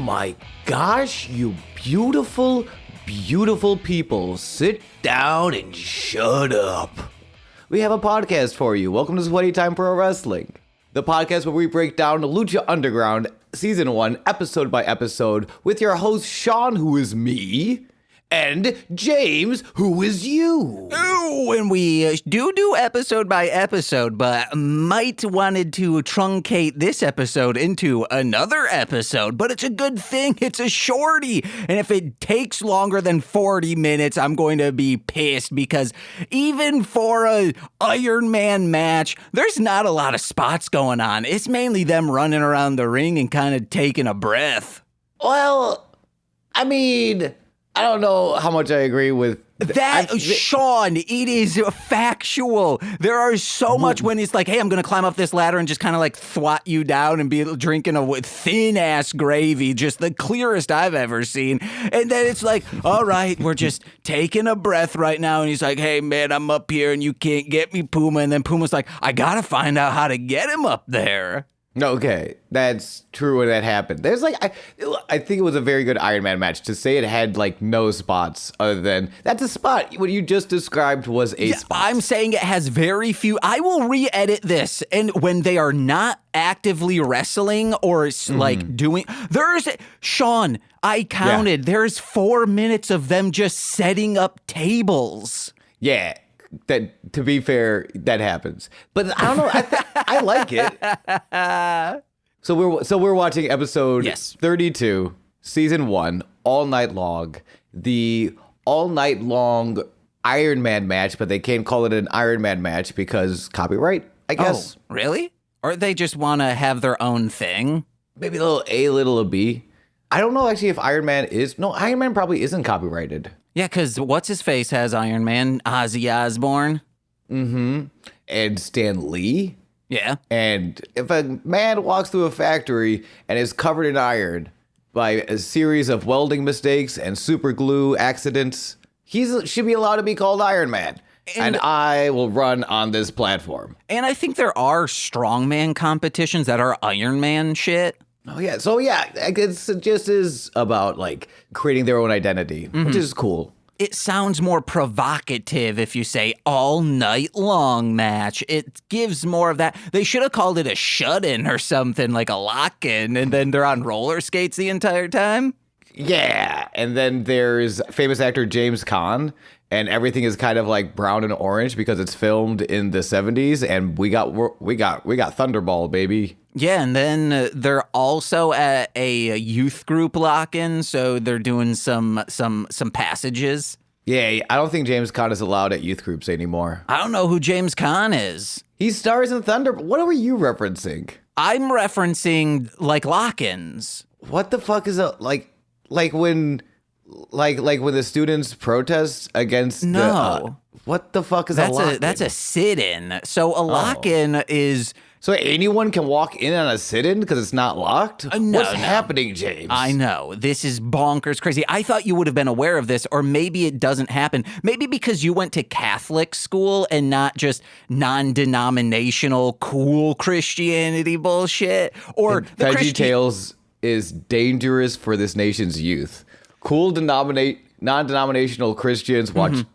my gosh, you beautiful, beautiful people. Sit down and shut up. We have a podcast for you. Welcome to Sweaty Time Pro Wrestling, the podcast where we break down Lucha Underground Season 1, episode by episode, with your host, Sean, who is me, and James, who is you. Ooh, and we do episode by episode, but might wanted to truncate this episode into another episode. But it's a good thing it's a shorty. And if it takes longer than 40 minutes, I'm going to be pissed because even for a Iron Man match, there's not a lot of spots going on. It's mainly them running around the ring and kind of taking a breath. Well, I mean, I don't know how much I agree with that. Sean, it is factual. There are so much when it's like, hey, I'm going to climb up this ladder and just kind of like thwat you down and be drinking a thin-ass gravy, just the clearest I've ever seen. And then it's like, all right, we're just taking a breath right now. And he's like, hey, man, I'm up here and you can't get me, Puma. And then Puma's like, I got to find out how to get him up there. Okay, that's true when that happened. There's like, I think it was a very good Iron Man match. To say it had like no spots other than, that's a spot. What you just described was a spot. I'm saying it has very few. I will re-edit this. And when they are not actively wrestling or like doing, Sean, I counted, there's 4 minutes of them just setting up tables. Yeah. That, to be fair, that happens, but I don't know. I like it. So we're watching episode 32, season 1, all night long. The all night long Iron Man match, but they can't call it an Iron Man match because copyright, I guess. Oh, really? Or they just want to have their own thing? Maybe a little A, little B. I don't know actually if Iron Man probably isn't copyrighted. Yeah, because what's-his-face has Iron Man, Ozzy Osbourne. Mm-hmm. And Stan Lee. Yeah. And if a man walks through a factory and is covered in iron by a series of welding mistakes and super glue accidents, he should be allowed to be called Iron Man. And I will run on this platform. And I think there are strongman competitions that are Iron Man shit. Oh, yeah. So, yeah, it just is about, like, creating their own identity, which is cool. It sounds more provocative if you say all night long match. It gives more of that. They should have called it a shut-in or something, like a lock-in, and then they're on roller skates the entire time. Yeah. And then there's famous actor James Caan, and everything is kind of like brown and orange because it's filmed in the 70s, and we got Thunderball, baby. Yeah, and then they're also at a youth group lock-in, so they're doing some passages. Yeah, I don't think James Caan is allowed at youth groups anymore. I don't know who James Caan is. He stars in Thunderball. What were you referencing? I'm referencing like lock-ins. What the fuck is a like when the students protest against what the fuck is a lock-in? That's a sit-in. So a lock-in is... So anyone can walk in on a sit-in because it's not locked? What's happening, James? I know. This is bonkers crazy. I thought you would have been aware of this, or maybe it doesn't happen. Maybe because you went to Catholic school and not just non-denominational cool Christianity bullshit. Or Veggie Tales is dangerous for this nation's youth. Cool non-denominational Christians watch...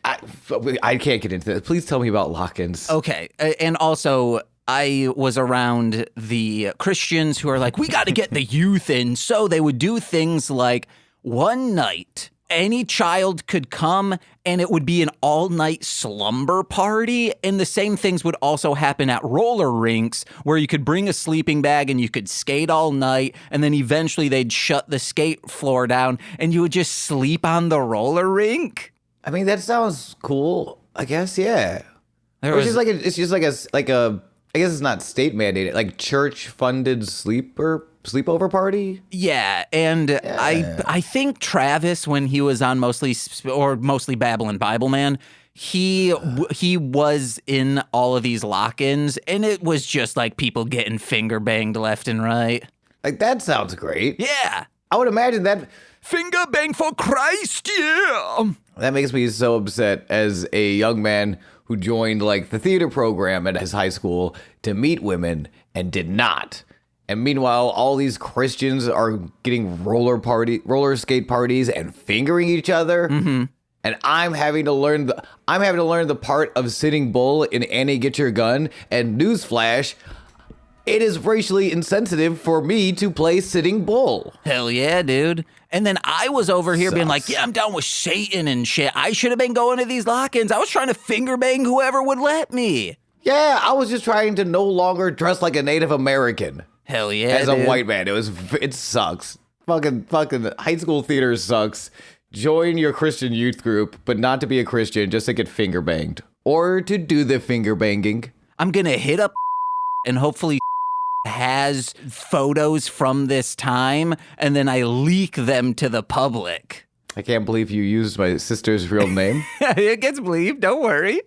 I can't get into this. Please tell me about lock-ins. Okay. And also... I was around the Christians who are like, we got to get the youth in. So they would do things like one night, any child could come and it would be an all-night slumber party. And the same things would also happen at roller rinks where you could bring a sleeping bag and you could skate all night. And then eventually they'd shut the skate floor down and you would just sleep on the roller rink. I mean, that sounds cool, I guess, yeah. It's just like a I guess it's not state mandated, like church funded sleepover party. Yeah, and yeah. I think Travis, when he was on mostly Babylon Bible Man, he was in all of these lock-ins, and it was just like people getting finger banged left and right. Like that sounds great. Yeah, I would imagine that finger bang for Christ. Yeah, that makes me so upset as a young man who joined like the theater program at his high school to meet women and did not. And meanwhile, all these Christians are getting roller skate parties and fingering each other. Mm-hmm. And I'm having to learn the part of Sitting Bull in Annie Get Your Gun. And newsflash, it is racially insensitive for me to play Sitting Bull. Hell yeah, dude. And then I was over here being like, yeah, I'm down with Satan and shit. I should have been going to these lock-ins. I was trying to finger bang whoever would let me. Yeah, I was just trying to no longer dress like a Native American. Hell yeah, as a white man. It sucks. Fucking high school theater sucks. Join your Christian youth group, but not to be a Christian, just to get finger banged. Or to do the finger banging. I'm gonna hit up and hopefully has photos from this time, and then I leak them to the public. I can't believe you used my sister's real name. It gets bleeped, don't worry.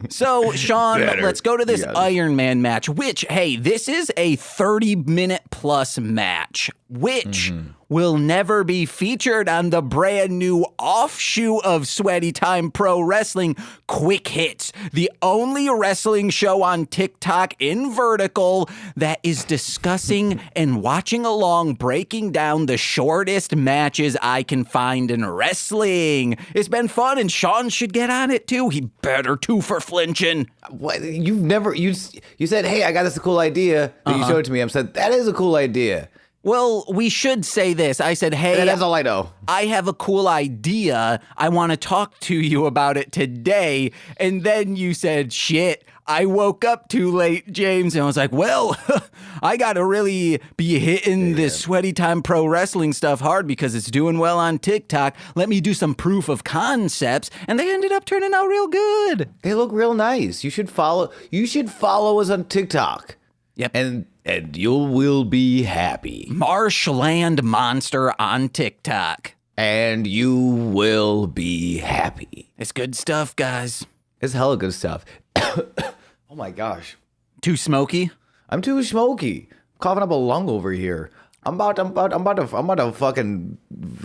So, Sean, let's go to this Iron Man match, which, hey, this is a 30-minute plus match, which will never be featured on the brand new offshoot of Sweaty Time Pro Wrestling, Quick Hits, the only wrestling show on TikTok in vertical that is discussing and watching along, breaking down the shortest matches I can find in wrestling. It's been fun, and Sean should get on it too. He better too for flinching. What? You said, hey, I got this cool idea. Then you showed it to me. I said, that is a cool idea. Well, we should say this. I said, hey, that's all I know. I have a cool idea. I want to talk to you about it today. And then you said, shit, I woke up too late, James. And I was like, well, I got to really be hitting this Sweaty Time Pro Wrestling stuff hard because it's doing well on TikTok. Let me do some proof of concepts. And they ended up turning out real good. They look real nice. You should follow us on TikTok. Yep. And you will be happy. Marshland Monster on TikTok. And you will be happy. It's good stuff, guys. It's hella good stuff. Oh my gosh. Too smoky? I'm too smoky. Coughing up a lung over here. I'm about to fucking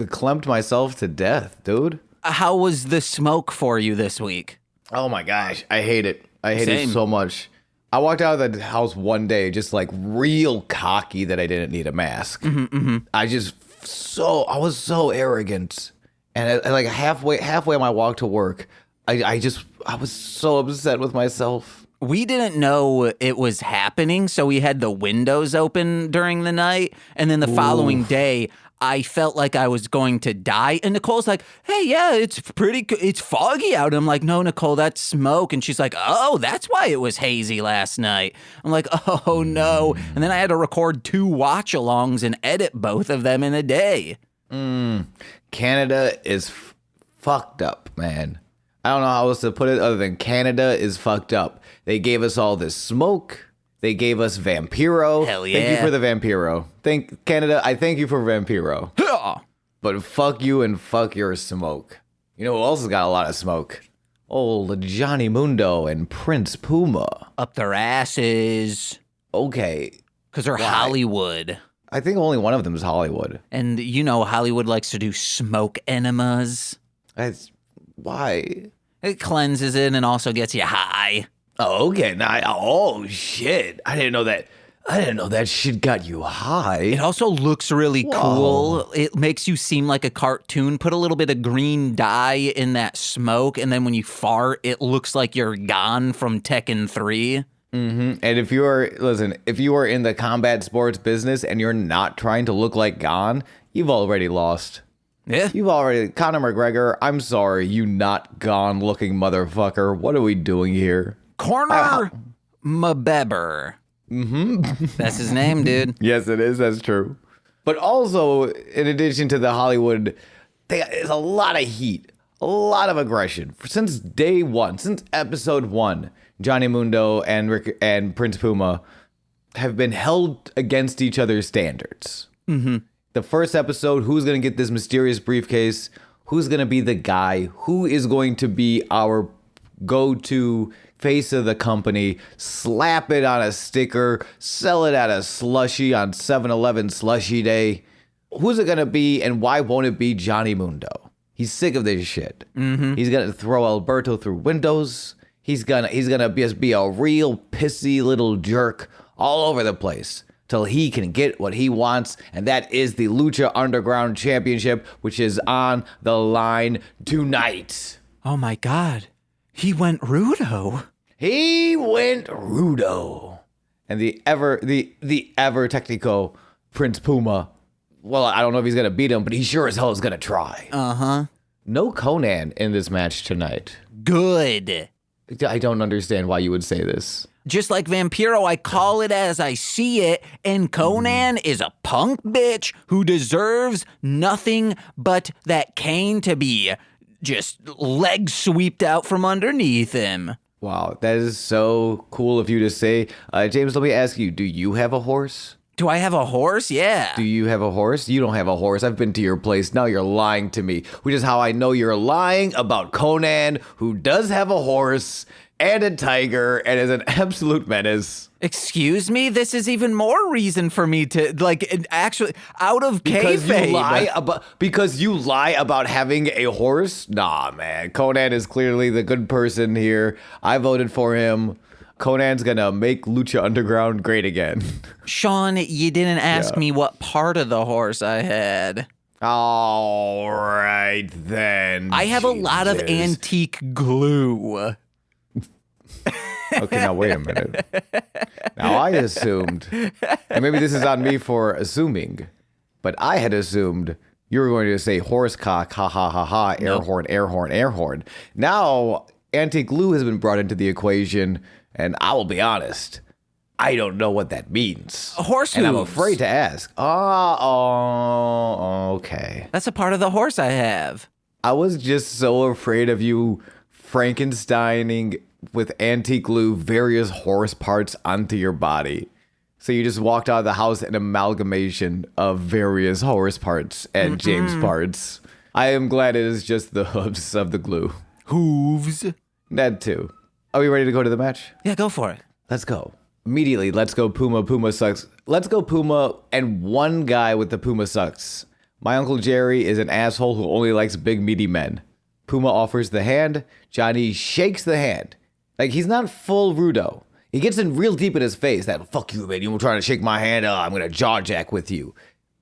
clempt myself to death, dude. How was the smoke for you this week? Oh my gosh. I hate it. I hate it so much. I walked out of the house one day just like real cocky that I didn't need a mask. I was so arrogant. And like halfway on my walk to work, I was so upset with myself. We didn't know it was happening, so we had the windows open during the night. And then the following day, I felt like I was going to die. And Nicole's like, hey, yeah, it's foggy out. I'm like, no, Nicole, that's smoke. And she's like, oh, that's why it was hazy last night. I'm like, oh, no. And then I had to record 2 watch-alongs and edit both of them in a day. Canada is fucked up, man. I don't know how else to put it other than Canada is fucked up. They gave us all this smoke. They gave us Vampiro. Hell yeah. Thank you for the Vampiro. Canada, I thank you for Vampiro. But fuck you and fuck your smoke. You know who else has got a lot of smoke? Old Johnny Mundo and Prince Puma. Up their asses. Okay. Because they're Hollywood. I think only one of them is Hollywood. And you know Hollywood likes to do smoke enemas. Why? It cleanses it and also gets you high. Oh, okay. Oh, shit. I didn't know that shit got you high. It also looks really cool. It makes you seem like a cartoon. Put a little bit of green dye in that smoke, and then when you fart, it looks like you're Gon from Tekken 3. Mm-hmm. And if you are in the combat sports business and you're not trying to look like Gon, you've already lost. Yeah. Conor McGregor, I'm sorry, you not Gon-looking motherfucker. What are we doing here? Conor McGregor. That's his name, dude. Yes, it is. That's true. But also, in addition to the Hollywood, there's a lot of heat, a lot of aggression. Since day one, since episode 1, Johnny Mundo and Prince Puma have been held against each other's standards. Mm-hmm. The first episode, who's going to get this mysterious briefcase? Who's going to be the guy? Who is going to be our go-to face of the company? Slap it on a sticker, sell it at a slushie on 7-Eleven slushie day. Who's it going to be, and why won't it be Johnny Mundo? He's sick of this shit. Mm-hmm. He's going to throw Alberto through windows. He's gonna just be a real pissy little jerk all over the place. till he can get what he wants, and that is the Lucha Underground Championship, which is on the line tonight. Oh my God. He went Rudo. He went Rudo. And the ever Technico Prince Puma, well, I don't know if he's going to beat him, but he sure as hell is going to try. Uh-huh. No Conan in this match tonight. Good. I don't understand why you would say this. Just like Vampiro, I call it as I see it, and Conan is a punk bitch who deserves nothing but that cane to be just legs sweeped out from underneath him. Wow, that is so cool of you to say. James, let me ask you, do you have a horse? Do I have a horse? Yeah. Do you have a horse? You don't have a horse. I've been to your place. Now you're lying to me, which is how I know you're lying about Conan, who does have a horse and a tiger and is an absolute menace. Excuse me? This is even more reason for me to, actually, out of kayfabe. Because you lie about having a horse? Nah, man. Conan is clearly the good person here. I voted for him. Conan's gonna make Lucha Underground great again. Sean, you didn't ask me what part of the horse I had. All right, then. I have a lot of antique glue. Okay, now wait a minute. Now I assumed, and maybe this is on me for assuming, but I had assumed you were going to say horse cock, ha ha ha ha, air horn, air horn, air horn. Now, antique glue has been brought into the equation, and I will be honest, I don't know what that means. Horse and hooves. I'm afraid to ask. Oh, okay. That's a part of the horse I have. I was just so afraid of you Frankensteining with antique glue various horse parts onto your body. So you just walked out of the house an amalgamation of various horse parts and James parts. I am glad it is just the hooves of the glue. Hooves. That too. Are we ready to go to the match? Yeah, go for it. Let's go. Immediately, let's go Puma. Puma sucks. Let's go Puma and one guy with the Puma sucks. My Uncle Jerry is an asshole who only likes big meaty men. Puma offers the hand. Johnny shakes the hand. Like, he's not full Rudo. He gets in real deep in his face that, fuck you, man, you were trying to shake my hand, I'm going to jaw jack with you.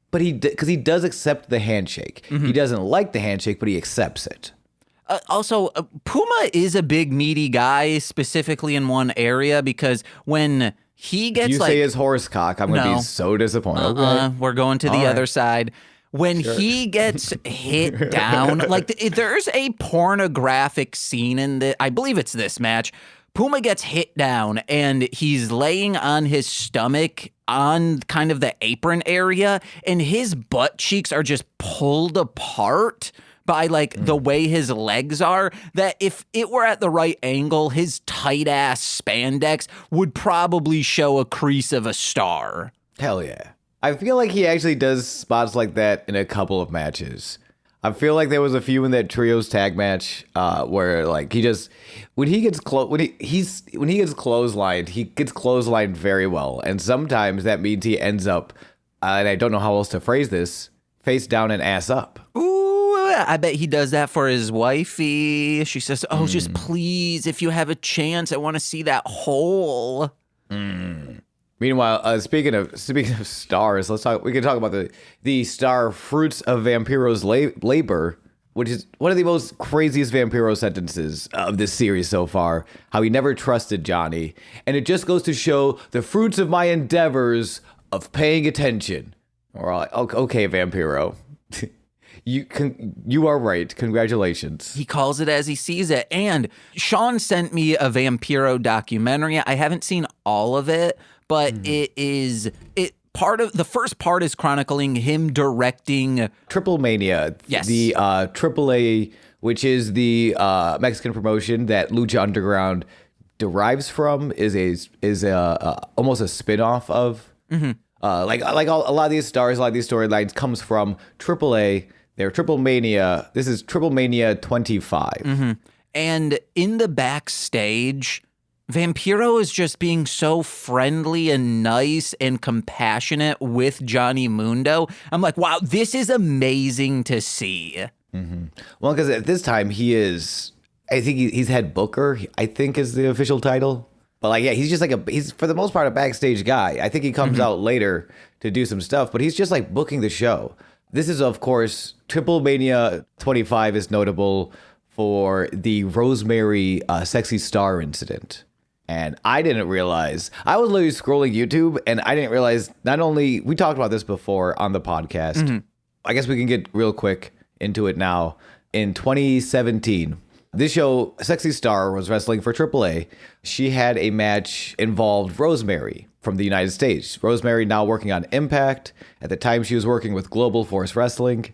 But because he does accept the handshake. He doesn't like the handshake, but he accepts it. Also, Puma is a big meaty guy, specifically in one area, because when he gets you say his horse cock, I'm going to be so disappointed. Okay. We're going to the other side. When he gets hit down, there's a pornographic scene in I believe it's this match. Puma gets hit down and he's laying on his stomach on kind of the apron area, and his butt cheeks are just pulled apart by the way his legs are, that if it were at the right angle, his tight ass spandex would probably show a crease of a star. Hell yeah. I feel like he actually does spots like that in a couple of matches. I feel like there was a few in that trios tag match where he just when he gets clotheslined, he gets clotheslined very well, and sometimes that means he ends up, and I don't know how else to phrase this, face down and ass up. Ooh, I bet he does that for his wifey. She says, "Oh, just please, if you have a chance, I want to see that hole." Meanwhile, speaking of stars, we can talk about the star fruits of Vampiro's labor, which is one of the most craziest Vampiro sentences of this series so far. How he never trusted Johnny, and it just goes to show the fruits of my endeavors of paying attention. Or okay, Vampiro, you are right. Congratulations. He calls it as he sees it. And Sean sent me a Vampiro documentary. I haven't seen all of it, but the first part is chronicling him directing Triple Mania. Yes. The AAA, which is the Mexican promotion that Lucha Underground derives from, is almost a spin-off of. A lot of these stars, a lot of these storylines comes from AAA. They're Triple Mania. This is Triple Mania 25. And in the backstage, Vampiro is just being so friendly and nice and compassionate with Johnny Mundo. I'm like, wow, this is amazing to see. Well, because at this time I think he's head booker, I think is the official title. But like, yeah, he's just like he's for the most part a backstage guy. I think he comes out later to do some stuff, but he's just like booking the show. This is, of course, Triple Mania 25 is notable for the Rosemary Sexy Star incident. And I didn't realize, I was literally scrolling YouTube and I didn't realize, not only, we talked about this before on the podcast. I guess we can get real quick into it now. In 2017, this show, Sexy Star, was wrestling for AAA. She had a match involved Rosemary from the United States. Rosemary now working on Impact. At the time, she was working with Global Force Wrestling.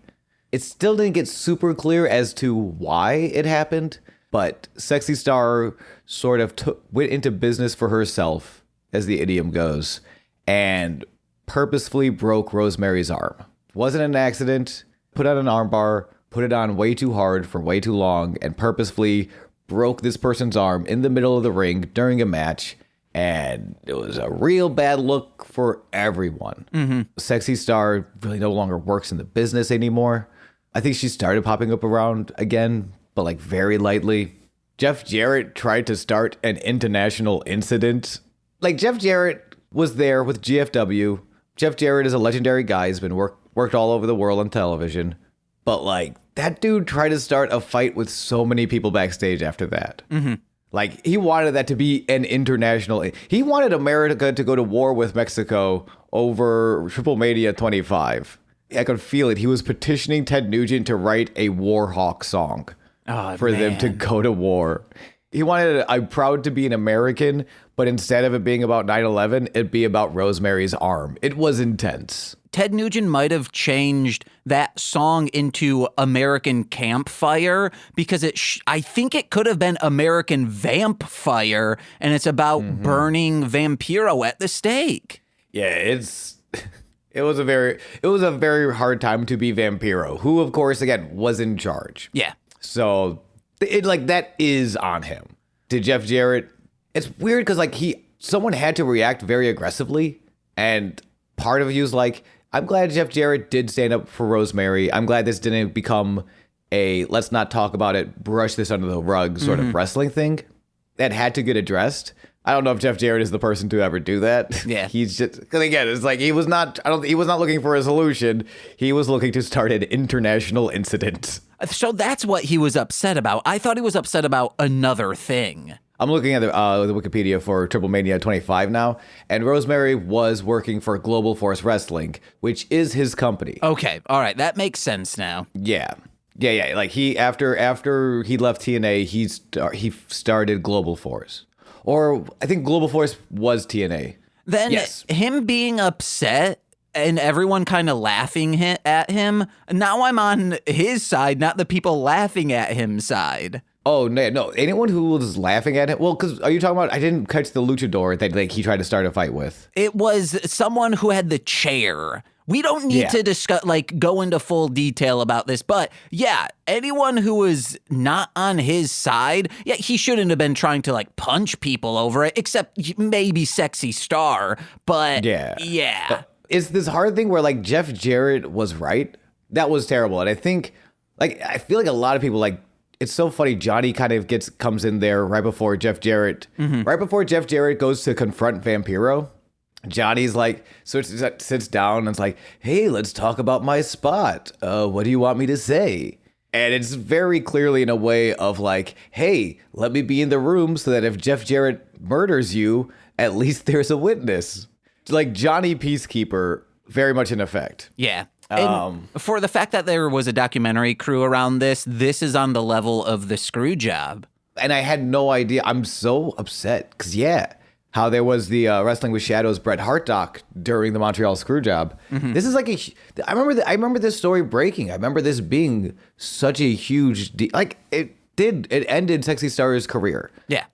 It still didn't get super clear as to why it happened, but Sexy Star sort of went into business for herself, as the idiom goes, and purposefully broke Rosemary's arm. It wasn't an accident. Put on an armbar, put it on way too hard for way too long, and purposefully broke this person's arm in the middle of the ring during a match. And it was a real bad look for everyone. Sexy Star really no longer works in the business anymore. I think she started popping up around again, but like very lightly. Jeff Jarrett tried to start an international incident. Like, Jeff Jarrett was there with GFW. Jeff Jarrett is a legendary guy. He's been worked all over the world on television. But like, that dude tried to start a fight with so many people backstage after that. Like, he wanted that to be an international... He wanted America to go to war with Mexico over Triple Mania 25. I could feel it. He was petitioning Ted Nugent to write a War Hawk song for them to go to war. He wanted I'm proud to be an American, but instead of it being about 9/11, it'd be about Rosemary's arm. It was intense. Ted Nugent might have changed that song into American Campfire because I think it could have been American Vampfire, and it's about burning Vampiro at the stake. Yeah, it was a very hard time to be Vampiro, who of course again was in charge. Yeah. So that is on him. To Jeff Jarrett, it's weird because like someone had to react very aggressively, and part of you is like, I'm glad Jeff Jarrett did stand up for Rosemary. I'm glad this didn't become a let's not talk about it, brush this under the rug sort of wrestling thing that had to get addressed. I don't know if Jeff Jarrett is the person to ever do that. Yeah. He's just, because again, it's like he was not looking for a solution. He was looking to start an international incident. So that's what he was upset about. I thought he was upset about another thing. I'm looking at the Wikipedia for Triple Mania 25 now, and Rosemary was working for Global Force Wrestling, which is his company. Okay, all right, that makes sense now. Yeah. Like he after he left TNA, he started Global Force, or I think Global Force was TNA. Then yes. Him being upset and everyone kind of laughing at him. Now I'm on his side, not the people laughing at him's side. Oh, no. Anyone who was laughing at him. Well, because are you talking about, I didn't catch the luchador that like he tried to start a fight with. It was someone who had the chair. We don't need to discuss, go into full detail about this, but yeah, anyone who was not on his side, he shouldn't have been trying to punch people over it, except maybe Sexy Star, but yeah. It's this hard thing where Jeff Jarrett was right. That was terrible. And I think, I feel like a lot of people it's so funny. Johnny kind of comes in there right before Jeff Jarrett. Right before Jeff Jarrett goes to confront Vampiro, Johnny's sits down and it's like, hey, let's talk about my spot. What do you want me to say? And it's very clearly in a way of hey, let me be in the room so that if Jeff Jarrett murders you, at least there's a witness. Johnny Peacekeeper, very much in effect. Yeah. And for the fact that there was a documentary crew around this is on the level of the screw job. And I had no idea. I'm so upset because, how there was the Wrestling with Shadows Bret Hart doc during the Montreal screw job. This is I remember this story breaking. I remember this being such a huge it ended Sexy Star's career. Yeah.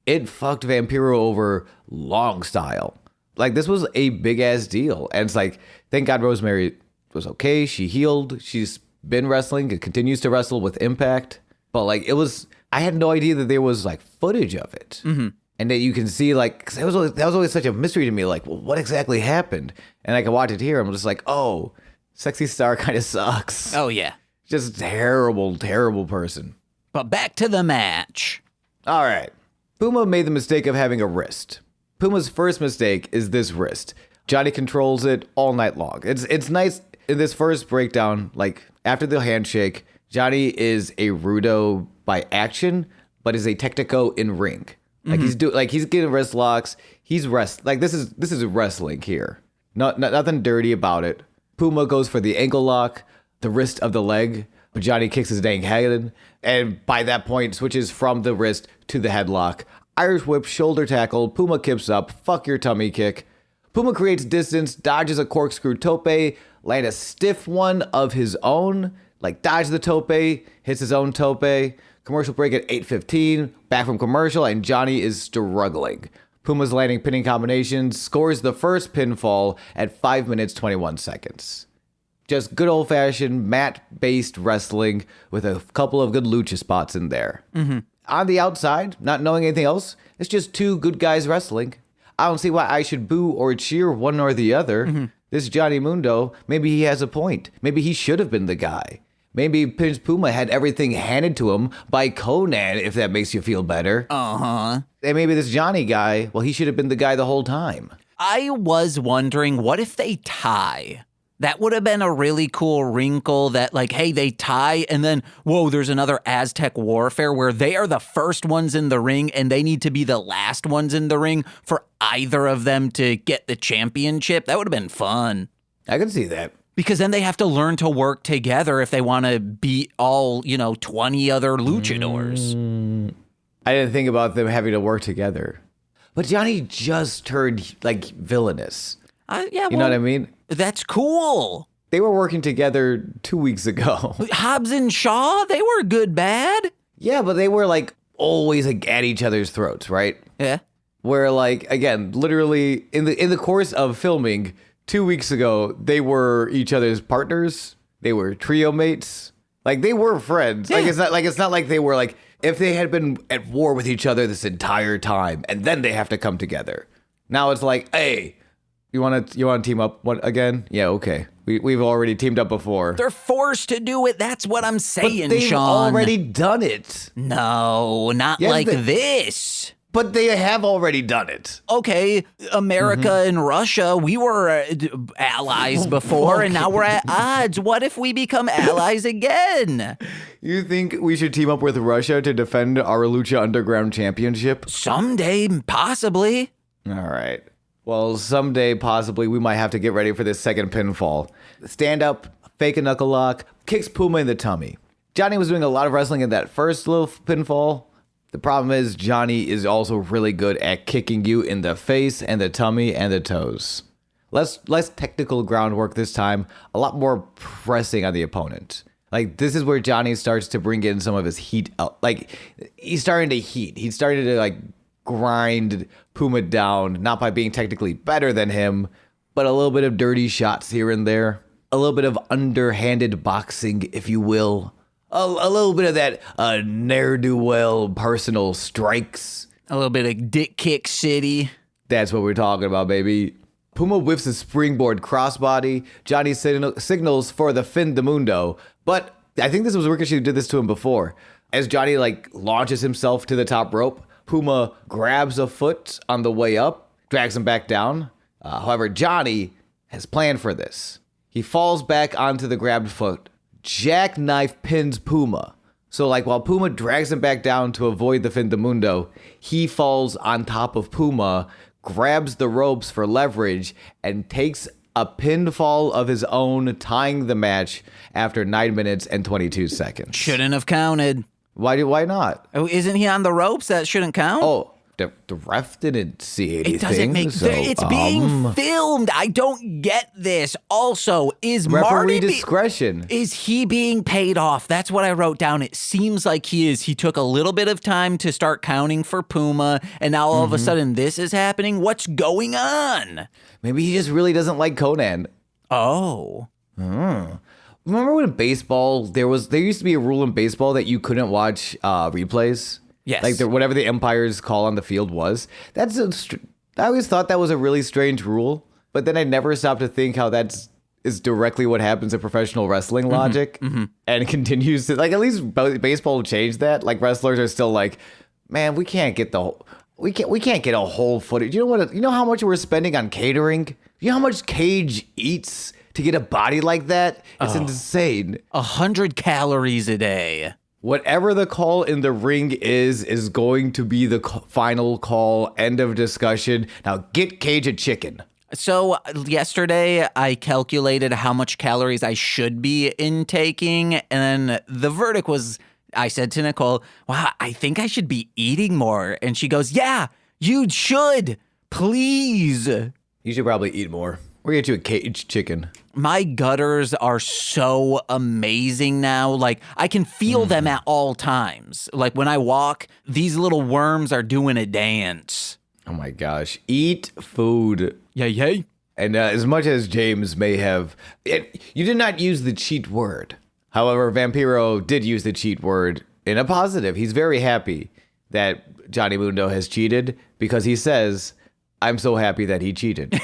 It fucked Vampiro over long style. This was a big ass deal. And it's thank God Rosemary was okay. She healed. She's been wrestling. It continues to wrestle with Impact. But I had no idea that there was footage of it. And that you can see cause that was always such a mystery to me. Well, what exactly happened? And I can watch it here. I'm just oh, Sexy Star kind of sucks. Oh yeah. Just terrible, terrible person. But back to the match. All right. Puma made the mistake of having a wrist. Puma's first mistake is this wrist. Johnny controls it all night long. It's nice in this first breakdown, like after the handshake, Johnny is a rudo by action, but is a technico in ring. Like he's getting wrist locks. He's this is wrestling here. Nothing dirty about it. Puma goes for the ankle lock, the wrist of the leg, but Johnny kicks his dang head, and by that point switches from the wrist to the headlock. Irish whip, shoulder tackle, Puma kips up, fuck your tummy kick. Puma creates distance, dodges a corkscrew tope, land a stiff one of his own, like dodge the tope, hits his own tope. Commercial break at 8:15, back from commercial, and Johnny is struggling. Puma's landing pinning combinations, scores the first pinfall at 5 minutes 21 seconds. Just good old-fashioned mat-based wrestling with a couple of good lucha spots in there. On the outside, not knowing anything else, it's just two good guys wrestling. I don't see why I should boo or cheer one or the other. This Johnny Mundo, maybe he has a point. Maybe he should have been the guy. Maybe Prince Puma had everything handed to him by Conan, if that makes you feel better. And maybe this Johnny guy, well, he should have been the guy the whole time. I was wondering, what if they tie? That would have been a really cool wrinkle that, like, hey, they tie, and then, whoa, there's another Aztec warfare where they are the first ones in the ring, and they need to be the last ones in the ring for either of them to get the championship. That would have been fun. I can see that. Because then they have to learn to work together if they want to beat all, 20 other luchadors. I didn't think about them having to work together. But Johnny just turned, like, villainous. You know what I mean? That's cool. They were working together 2 weeks ago. Hobbs and Shaw, they were good bad. Yeah, but they were, like, always like, at each other's throats, right? Yeah. Where, like, again, literally, in the course of filming 2 weeks ago, they were each other's partners. They were trio mates. Like, they were friends. Yeah. Like, it's not like they were, like, if they had been at war with each other this entire time, and then they have to come together. Now it's like, hey, you want to team up again? Yeah, okay. We've already teamed up before. They're forced to do it. That's what I'm saying, but they've Sean. already done it. No, not this. But they have already done it. Okay, America and Russia, we were allies before, and now we're at odds. What if we become allies again? You think we should team up with Russia to defend our Lucha Underground Championship? Someday, possibly. All right. Well, someday, possibly, we might have to get ready for this second pinfall. Stand up, fake a knuckle lock, kicks Puma in the tummy. Johnny was doing a lot of wrestling in that first little pinfall. The problem is Johnny is also really good at kicking you in the face and the tummy and the toes. Less technical groundwork this time, a lot more pressing on the opponent. Like, this is where Johnny starts to bring in some of his heat out. Like, he's starting to heat. He's starting to, like, grind Puma down, not by being technically better than him, but a little bit of dirty shots here and there. A little bit of underhanded boxing, if you will. A little bit of that ne'er-do-well personal strikes. A little bit of dick kick city. That's what we're talking about, baby. Puma whiffs a springboard crossbody. Johnny signals for the fin de Mundo. But I think this was Ricochet who did this to him before. As Johnny, like, launches himself to the top rope, Puma grabs a foot on the way up, drags him back down. However, Johnny has planned for this. He falls back onto the grabbed foot. Jackknife pins Puma. So, like, while Puma drags him back down to avoid the fin de Mundo, he falls on top of Puma, grabs the ropes for leverage, and takes a pinfall of his own, tying the match after 9 minutes and 22 seconds. Shouldn't have counted. Why not? Oh, isn't he on the ropes? That shouldn't count? Oh, the ref didn't see anything. It doesn't make sense. It's being filmed. I don't get this. Also, is referee discretion. Is he being paid off? That's what I wrote down. It seems like he is. He took a little bit of time to start counting for Puma, and now all of a sudden this is happening. What's going on? Maybe he just really doesn't like Conan. Oh. Remember when in baseball, there used to be a rule in baseball that you couldn't watch replays? Yes. Like whatever the umpire's call on the field was. I always thought that was a really strange rule, but then I never stopped to think how is directly what happens in professional wrestling logic and continues to, like, at least baseball changed that. Like, wrestlers are still like, Man, we can't get we can't get a whole footage. You know how much we're spending on catering? You know how much Cage eats to get a body like that? It's insane. 100 calories a day. Whatever the call in the ring is going to be the final call. End of discussion. Now get Cage a chicken. So yesterday I calculated how much calories I should be intaking, and then the verdict was, I said to Nicole, wow, I think I should be eating more. And she goes, yeah, you should. Please. You should probably eat more. We'll get you a Cage chicken. My gutters are so amazing now. Like, I can feel them at all times. Like, when I walk, these little worms are doing a dance. Oh my gosh. Eat food. Yay. And as much as James may have, you did not use the cheat word. However, Vampiro did use the cheat word in a positive. He's very happy that Johnny Mundo has cheated because he says, I'm so happy that he cheated.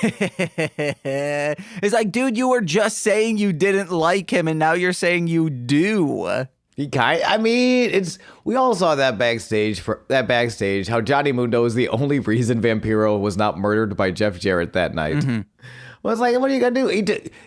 It's like, dude, you were just saying you didn't like him, and now you're saying you do. We all saw that backstage, how Johnny Mundo is the only reason Vampiro was not murdered by Jeff Jarrett that night. Mm-hmm. Well, it's like, what are you gonna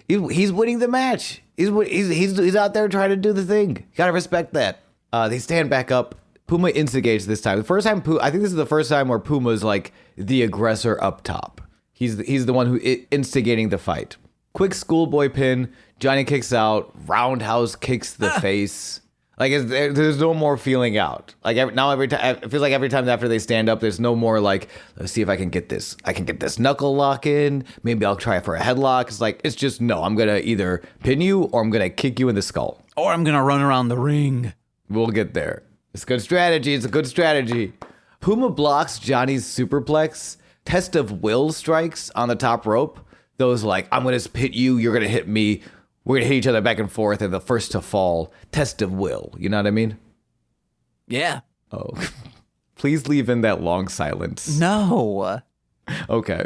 do? He's winning the match. He's out there trying to do the thing. You gotta respect that. They stand back up. Puma instigates this time. I think this is the first time where Puma's like the aggressor up top. He's the one who instigating the fight. Quick schoolboy pin. Johnny kicks out. Roundhouse kicks the face. Like there's no more feeling out. Like every time it feels like every time after they stand up, there's no more like, let's see if I can get this. I can get this knuckle lock in. Maybe I'll try for a headlock. It's just no. I'm gonna either pin you or I'm gonna kick you in the skull. Or I'm gonna run around the ring. We'll get there. It's a good strategy. It's a good strategy. Puma blocks Johnny's superplex. Test of will strikes on the top rope. Those like, I'm going to hit you. You're going to hit me. We're going to hit each other back and forth. And the first to fall. Test of will. You know what I mean? Yeah. Oh, please leave in that long silence. No. Okay.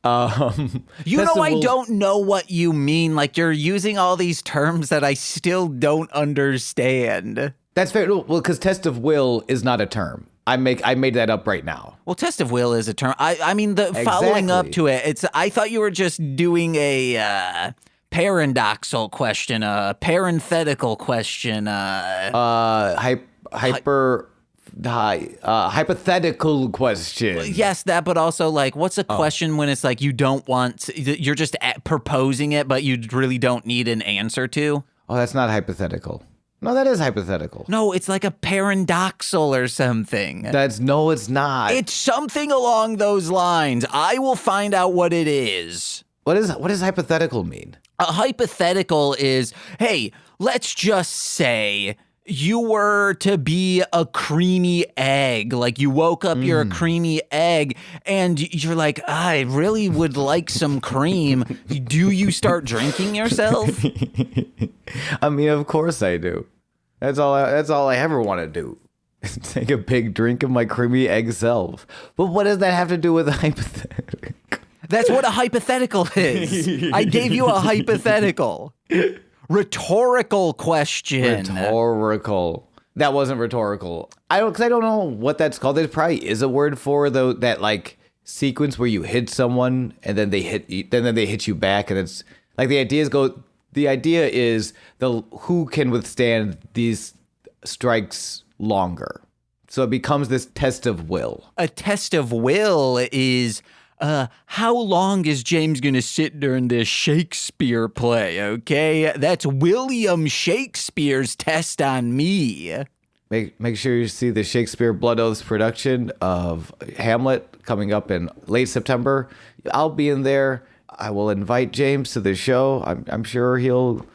You know, I don't know what you mean. Like, you're using all these terms that I still don't understand. That's fair. Well, because test of will is not a term. I made that up right now. Well, test of will is a term. I mean, following up to it, I thought you were just doing a paradoxal question, a parenthetical question. Hypothetical question. Yes, that, but also like, what's a question when it's like you don't want, you're just proposing it, but you really don't need an answer to? Oh, that's not hypothetical. No, that is hypothetical. No, it's like a paradoxal or something. It's not. It's something along those lines. I will find out what it is. What does hypothetical mean? A hypothetical is, hey, let's just say you were to be a creamy egg. Like you woke up, you're a creamy egg, and you're like, I really would like some cream. Do you start drinking yourself? I mean, of course I do. That's all I ever want to do. Take a big drink of my creamy egg self. But what does that have to do with a hypothetical? That's what a hypothetical is. I gave you a hypothetical. Rhetorical question. Rhetorical. That wasn't rhetorical. I don't know what that's called. There probably is a word for though that like sequence where you hit someone and then they hit you back, and it's like the idea is who can withstand these strikes longer. So it becomes this test of will. A test of will is how long is James going to sit during this Shakespeare play, okay? That's William Shakespeare's test on me. Make sure you see the Shakespeare Blood Oaths production of Hamlet coming up in late September. I'll be in there. I will invite James to the show. I'm sure he'll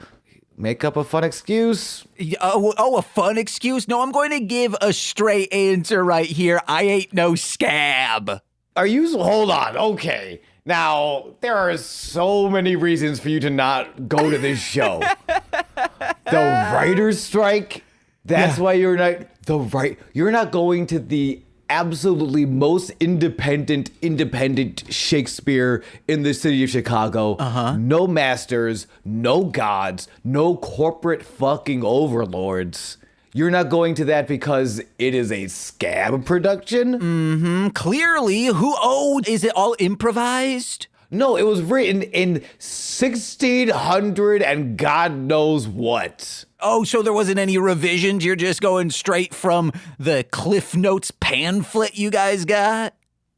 make up a fun excuse. Oh, a fun excuse? No, I'm going to give a straight answer right here. I ain't no scab. Hold on, okay. Now, there are so many reasons for you to not go to this show. The writer's strike, that's why you're not going to the absolutely most independent Shakespeare in the city of Chicago. No masters, no gods, no corporate fucking overlords. You're not going to that because it is a scab production? Clearly, is it all improvised? No, it was written in 1600 and God knows what. Oh, so there wasn't any revisions? You're just going straight from the Cliff Notes pamphlet you guys got?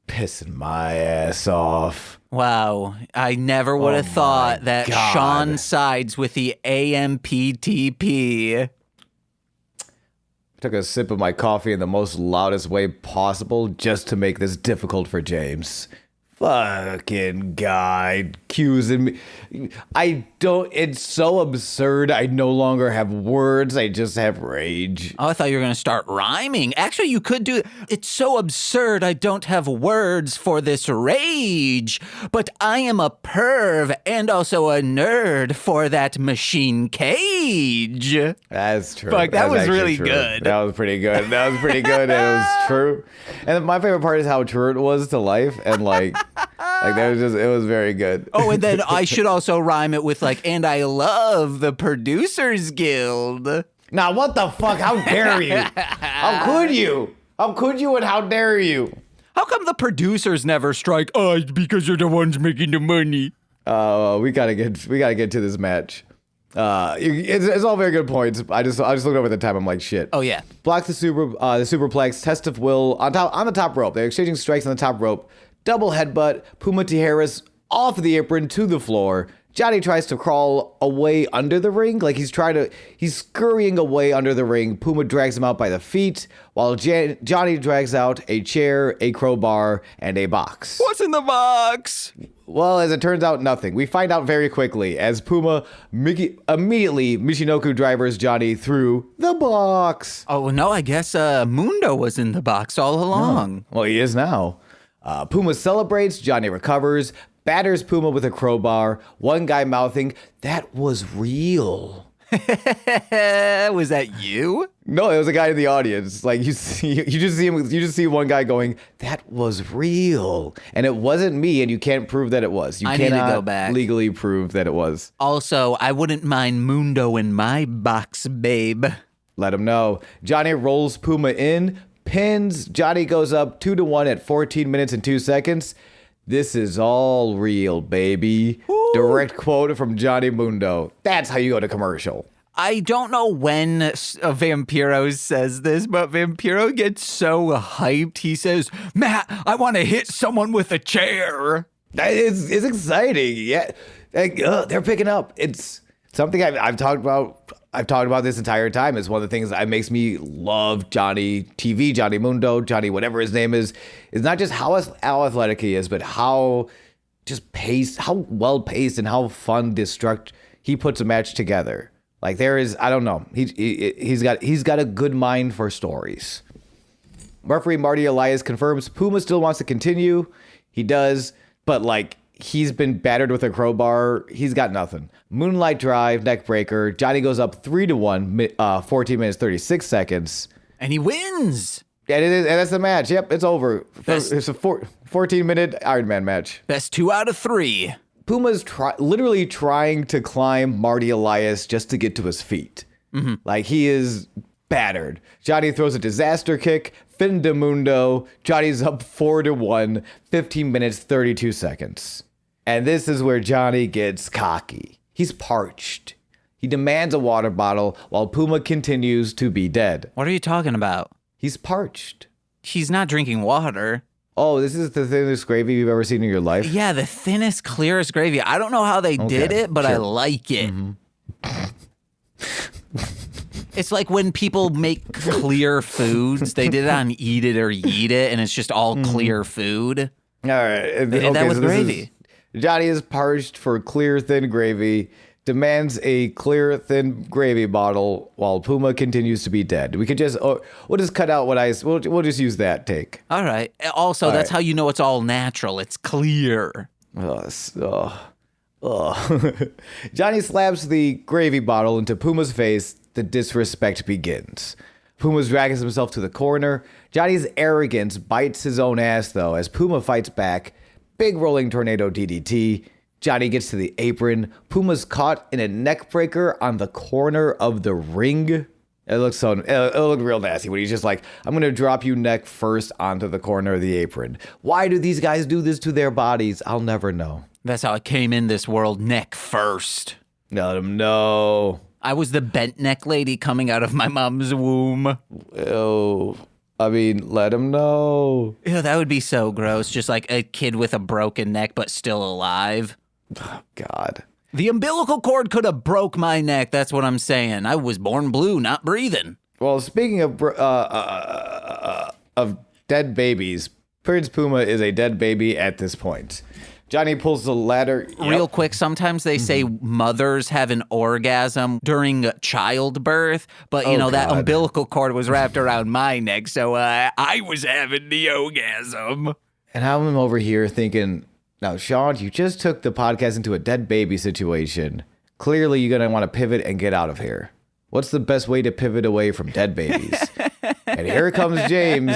Pissing my ass off. Wow, I never would have thought that God. Sean sides with the AMPTP. Took a sip of my coffee in the most loudest way possible just to make this difficult for James. Fucking guy accusing me. It's so absurd. I no longer have words. I just have rage. Oh, I thought you were going to start rhyming. Actually, you could do it. It's so absurd. I don't have words for this rage, but I am a perv and also a nerd for that machine cage. That's true. Fuck, that was actually really true. good. That was pretty good. That was pretty good. And it was true. And my favorite part is how true it was to life. And like it was very good. Oh, and then I should also rhyme it with and I love the Producers Guild. Now, what the fuck? How dare you? How could you? How could you and how dare you? How come the producers never strike? Oh, because you're the ones making the money. We gotta get to this match. It's all very good points. I just looked over the time. I'm like, shit. Oh yeah. Blocks the superplex, test of will on the top rope. They're exchanging strikes on the top rope. Double headbutt. Puma Tijeras off the apron to the floor. Johnny tries to crawl away under the ring. Like he's scurrying away under the ring. Puma drags him out by the feet, while Johnny drags out a chair, a crowbar, and a box. What's in the box? Well, as it turns out, nothing. We find out very quickly as Puma immediately Michinoku drivers Johnny through the box. Oh, no, I guess Mundo was in the box all along. Well, he is now. Puma celebrates, Johnny recovers, batters Puma with a crowbar, one guy mouthing, "That was real." Was that you? No, it was a guy in the audience. Like you just see one guy going, "That was real," and it wasn't me. And you can't prove that it was. You I cannot need to go back. legally prove that it was. Also, I wouldn't mind Mundo in my box, babe. Let him know. Johnny rolls Puma in, pins. Johnny goes up 2-1 at 14 minutes and 2 seconds. "This is all real, baby." Ooh. Direct quote from Johnny Mundo. That's how you go to commercial. I don't know when Vampiro says this, but Vampiro gets so hyped. He says, "Matt, I want to hit someone with a chair." It's exciting. Yeah, they're picking up. It's something I've talked about. I've talked about this entire time. It's one of the things that makes me love Johnny TV, Johnny Mundo, Johnny whatever his name is not just how athletic he is, but how well paced and how fun he puts a match together. Like there is, I don't know. He's got a good mind for stories. Referee Marty Elias confirms Puma still wants to continue. He does, but he's been battered with a crowbar. He's got nothing. Moonlight Drive, neck breaker. Johnny goes up 3-1, 14 minutes, 36 seconds. And he wins. And that's the match. Yep, it's over. It's a 14-minute Iron Man match. Best 2 out of 3. Puma's literally trying to climb Marty Elias just to get to his feet. Mm-hmm. Like he is battered. Johnny throws a disaster kick. Fin de Mundo. Johnny's up 4-1, 15 minutes, 32 seconds. And this is where Johnny gets cocky. He's parched. He demands a water bottle while Puma continues to be dead. What are you talking about? He's parched. He's not drinking water. Oh, this is the thinnest gravy you've ever seen in your life? Yeah, the thinnest, clearest gravy. I don't know how they did it, but sure. I like it. Mm-hmm. It's like when people make clear foods. They did it on Eat It or Yeet It, and it's just all clear food. All right. They did that with gravy. Johnny is parched for clear, thin gravy, demands a clear, thin gravy bottle while Puma continues to be dead. We could just, we'll just cut out we'll just use that take. All right. Also, that's how you know it's all natural. It's clear. Johnny slaps the gravy bottle into Puma's face. The disrespect begins. Puma's dragging himself to the corner. Johnny's arrogance bites his own ass, though, as Puma fights back. Big rolling tornado DDT. Johnny gets to the apron. Puma's caught in a neck breaker on the corner of the ring. It looks it looked real nasty when he's just like, I'm going to drop you neck first onto the corner of the apron. Why do these guys do this to their bodies? I'll never know. That's how I came in this world, neck first. Let them know. I was the bent neck lady coming out of my mom's womb. Oh, I mean, let them know. Ew, that would be so gross. Just like a kid with a broken neck but still alive. Oh, God. The umbilical cord could have broke my neck. That's what I'm saying. I was born blue, not breathing. Well, speaking of dead babies, Prince Puma is a dead baby at this point. Johnny pulls the ladder. Real quick, sometimes they say mothers have an orgasm during childbirth, but that umbilical cord was wrapped around my neck, so I was having the orgasm. And I'm over here thinking, now, Sean, you just took the podcast into a dead baby situation. Clearly, you're going to want to pivot and get out of here. What's the best way to pivot away from dead babies? And here comes James.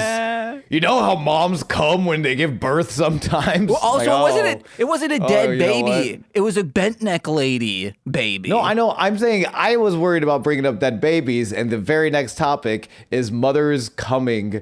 You know how moms come when they give birth sometimes? Well, also, it wasn't a dead baby. It was a bent neck lady baby. No, I know. I'm saying I was worried about bringing up dead babies, and the very next topic is mothers coming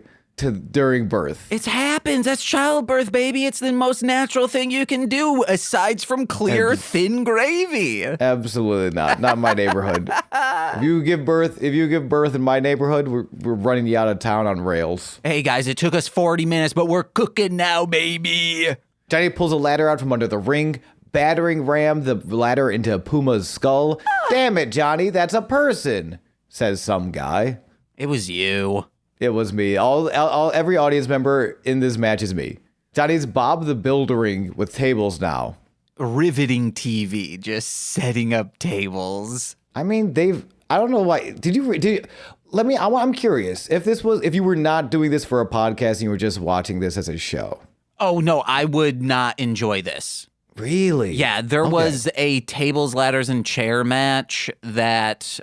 during birth. It happens. That's childbirth, baby. It's the most natural thing you can do, aside from clear, thin gravy. Absolutely not. Not in my neighborhood. If you give birth in my neighborhood, we're running you out of town on rails. Hey guys, it took us 40 minutes, but we're cooking now, baby. Johnny pulls a ladder out from under the ring, battering ram the ladder into Puma's skull. Damn it, Johnny, that's a person, says some guy. It was you. It was me. Every audience member in this match is me. Johnny's Bob the Buildering with tables now. Riveting TV, just setting up tables. I mean, I don't know why. I'm curious. If you were not doing this for a podcast and you were just watching this as a show. Oh, no, I would not enjoy this. Really? Yeah, there was a tables, ladders, and chair match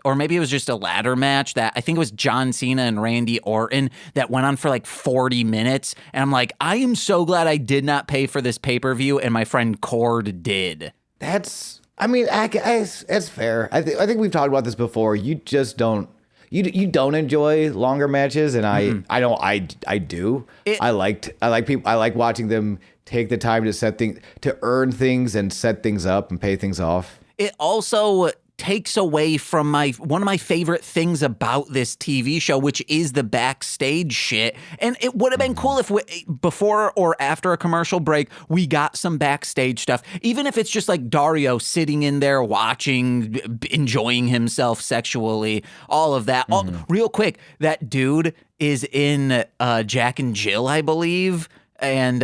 or maybe it was just a ladder match that I think it was John Cena and Randy Orton that went on for like 40 minutes. And I'm like, I am so glad I did not pay for this pay-per-view and my friend Cord did. It's fair. I think we've talked about this before. You just don't. You don't enjoy longer matches, and I do. I like watching them take the time to earn things and set things up and pay things off. It also takes away from one of my favorite things about this TV show, which is the backstage shit. And it would have been cool if before or after a commercial break, we got some backstage stuff, even if it's just like Dario sitting in there watching, enjoying himself sexually, all of that. Real quick, that dude is in Jack and Jill, I believe. And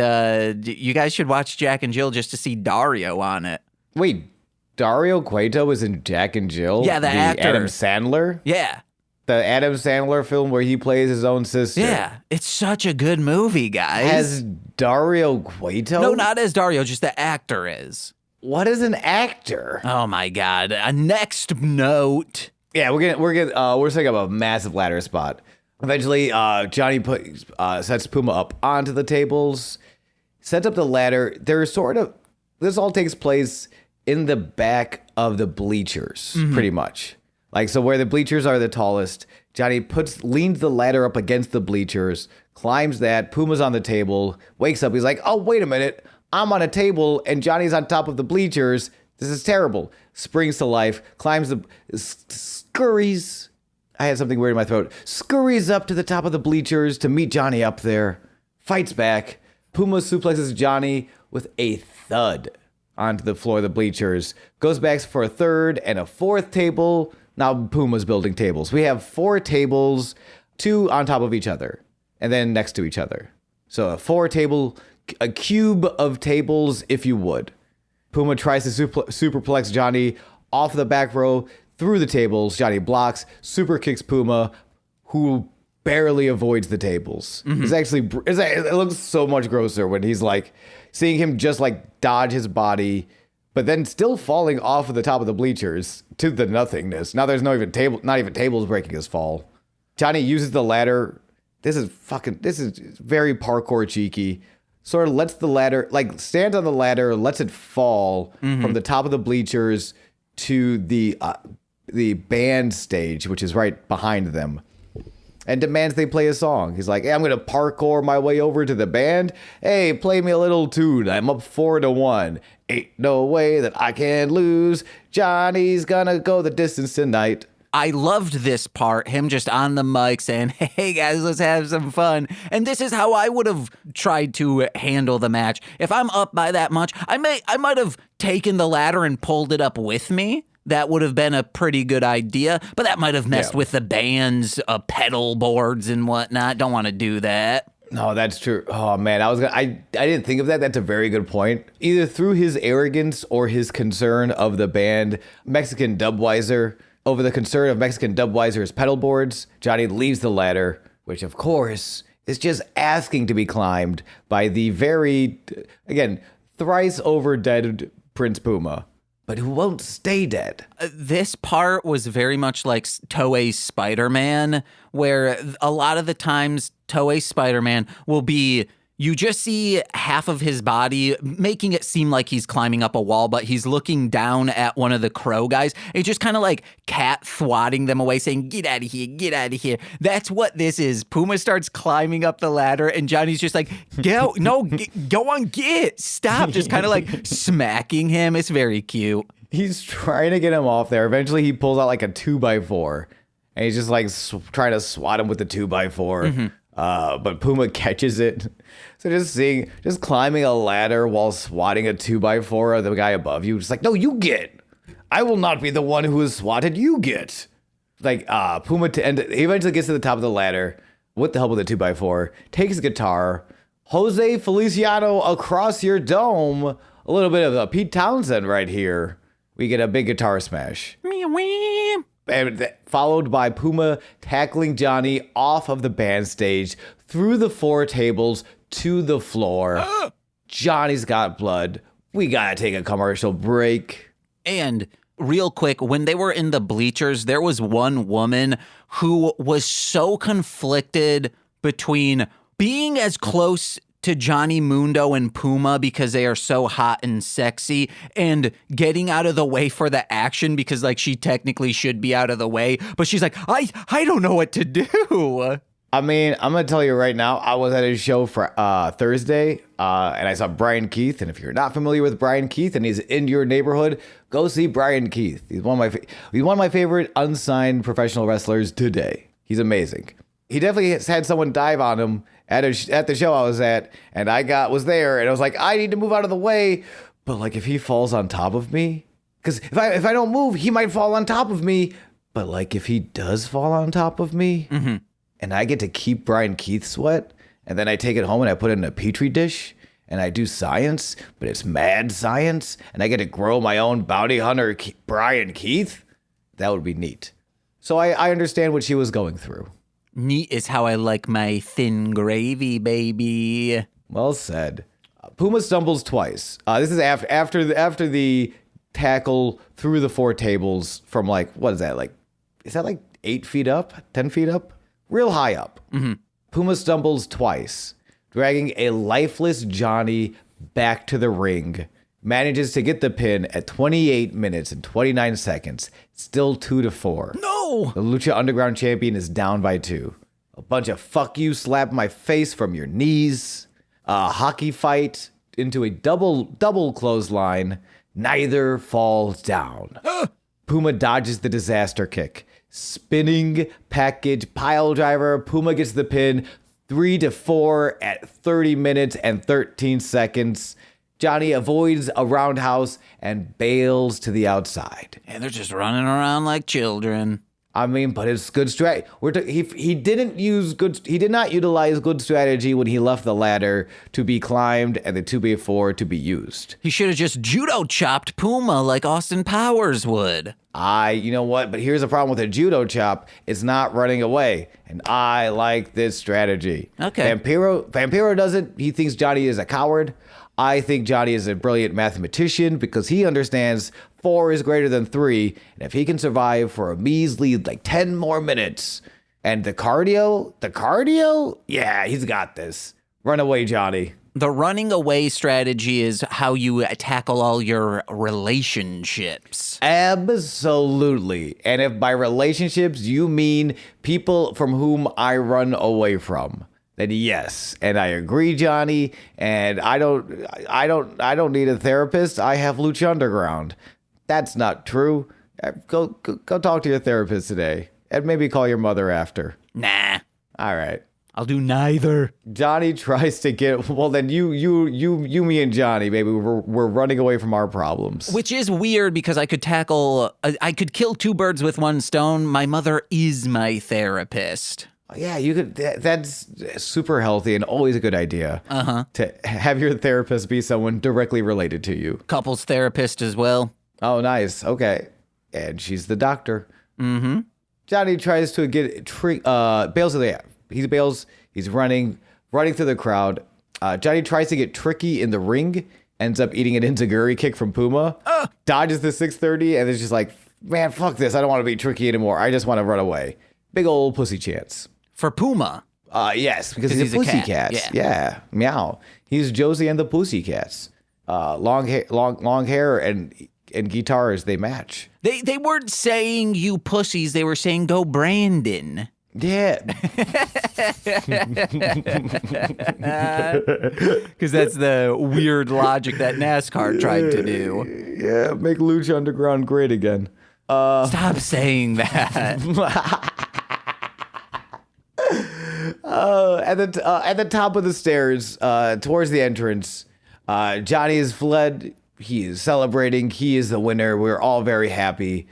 you guys should watch Jack and Jill just to see Dario on it. Wait, Dario Cueto was in Jack and Jill? Yeah, the actor. Adam Sandler? Yeah. The Adam Sandler film where he plays his own sister. Yeah, it's such a good movie, guys. As Dario Cueto? No, not as Dario, just the actor is. What is an actor? Oh my God. Next note. Yeah, we're setting up a massive ladder spot. Eventually, Johnny sets Puma up onto the tables, sets up the ladder. This all takes place in the back of the bleachers, pretty much. Like, so where the bleachers are the tallest, Johnny leans the ladder up against the bleachers, climbs that, Puma's on the table, wakes up, he's like, oh, wait a minute, I'm on a table and Johnny's on top of the bleachers. This is terrible. Springs to life, scurries. I had something weird in my throat. Scurries up to the top of the bleachers to meet Johnny up there. Fights back. Puma suplexes Johnny with a thud onto the floor of the bleachers. Goes back for a third and a fourth table. Now Puma's building tables. We have 4 tables, 2 on top of each other, and then next to each other. So a cube of tables, if you would. Puma tries to superplex Johnny off the back row through the tables. Johnny blocks, super kicks Puma, who barely avoids the tables. It looks so much grosser when he's like seeing him just like dodge his body, but then still falling off of the top of the bleachers to the nothingness. Now there's not even tables breaking his fall. Johnny uses the ladder. This is very parkour cheeky. Sort of lets the ladder, like stands on the ladder, lets it fall from the top of the bleachers to the the band stage, which is right behind them, and demands they play a song. He's like, hey, I'm going to parkour my way over to the band. Hey, play me a little tune. I'm up 4-1. Ain't no way that I can lose. Johnny's gonna go the distance tonight. I loved this part, him just on the mic saying, hey guys, let's have some fun. And this is how I would have tried to handle the match. If I'm up by that much, I might have taken the ladder and pulled it up with me. That would have been a pretty good idea, but that might have messed with the band's pedal boards and whatnot. Don't want to do that. No, that's true. Oh man, I didn't think of that. That's a very good point. Either through his arrogance or his concern of the band, Mexican Dubweiser, over the concern of Mexican Dubweiser's pedal boards, Johnny leaves the ladder, which of course is just asking to be climbed by the very, again, thrice over dead Prince Puma, but who won't stay dead. This part was very much like Toei's Spider-Man, where a lot of the times Toei's Spider-Man will be, you just see half of his body, making it seem like he's climbing up a wall, but he's looking down at one of the crow guys. It's just kind of like cat thwatting them away, saying, get out of here, get out of here. That's what this is. Puma starts climbing up the ladder, and Johnny's just like, go on, stop. Just kind of like smacking him. It's very cute. He's trying to get him off there. Eventually, he pulls out like a 2x4, and he's just like trying to swat him with the 2x4. But Puma catches it. So just climbing a ladder while swatting a 2x4 of the guy above you. Just like, no, you get. I will not be the one who is swatted. You get. Like, Puma, he eventually gets to the top of the ladder with the help of the 2x4, takes his guitar, Jose Feliciano across your dome. A little bit of a Pete Townsend right here. We get a big guitar smash. And followed by Puma tackling Johnny off of the band stage, through the 4 tables to the floor. Johnny's got blood. We gotta take a commercial break. And real quick, when they were in the bleachers, there was one woman who was so conflicted between being as close to Johnny, Mundo, and Puma because they are so hot and sexy, and getting out of the way for the action because, like, she technically should be out of the way, but she's like, I don't know what to do. I mean, I'm going to tell you right now, I was at his show for Thursday, and I saw Brian Keith, and if you're not familiar with Brian Keith and he's in your neighborhood, go see Brian Keith. He's one of my favorite unsigned professional wrestlers today. He's amazing. He definitely had someone dive on him at the show I was at, and I was there, and I was like, I need to move out of the way. But like, if he falls on top of me, because if I don't move, he might fall on top of me. But like, if he does fall on top of me, and I get to keep Brian Keith's sweat, and then I take it home and I put it in a petri dish, and I do science, but it's mad science, and I get to grow my own bounty hunter, Brian Keith, that would be neat. So I understand what she was going through. Neat is how I like my thin gravy, baby. Well said. Puma stumbles twice. This is after the tackle through the 4 tables from, like, what is that? Like, is that like 8 feet up, 10 feet up? Real high up. Puma stumbles twice, dragging a lifeless Johnny back to the ring. Manages to get the pin at 28 minutes and 29 seconds. Still 2-4. No! The Lucha Underground champion is down by 2. A bunch of fuck you, slap my face from your knees. A hockey fight into a double clothesline. Neither falls down. Puma dodges the disaster kick. Spinning package pile driver. Puma gets the pin 3-4 at 30 minutes and 13 seconds. Johnny avoids a roundhouse and bails to the outside. And they're just running around like children. I mean, but it's good strategy. He did not utilize good strategy when he left the ladder to be climbed and the 2x4 to be used. He should have just judo chopped Puma like Austin Powers would. You know what? But here's the problem with a judo chop. It's not running away. And I like this strategy. Okay. Vampiro doesn't. He thinks Johnny is a coward. I think Johnny is a brilliant mathematician because he understands 4 is greater than 3. And if he can survive for a measly, like, 10 more minutes, and the cardio, yeah, he's got this. Run away, Johnny. The running away strategy is how you tackle all your relationships. Absolutely. And if by relationships you mean people from whom I run away from, then yes. And I agree, Johnny. And I don't need a therapist. I have Lucha Underground. That's not true. Go talk to your therapist today, and maybe call your mother after. Nah. All right. I'll do neither. Johnny tries to get, well, then you, me, and Johnny, baby, we're running away from our problems. Which is weird because I could kill two birds with one stone. My mother is my therapist. Yeah, you could. That's super healthy and always a good idea. To have your therapist be someone directly related to you. Couples therapist as well. Oh, nice. Okay. And she's the doctor. Mm-hmm. Johnny tries to get bails of the app. He bails. He's running through the crowd. Johnny tries to get tricky in the ring. Ends up eating an enziguri kick from Puma. Dodges the 630 and is just like, man, fuck this. I don't want to be tricky anymore. I just want to run away. Big old pussy chance. For Puma. Yes, because he's a pussycat. Yeah, meow. He's Josie and the Pussycats. Long hair and guitars, they match. They weren't saying you pussies. They were saying go Brandon. Yeah. Because that's the weird logic that NASCAR tried to do. Yeah, make Lucha Underground great again. Stop saying that. At the top of the stairs, towards the entrance, Johnny has fled. He is celebrating. He is the winner. We're all very happy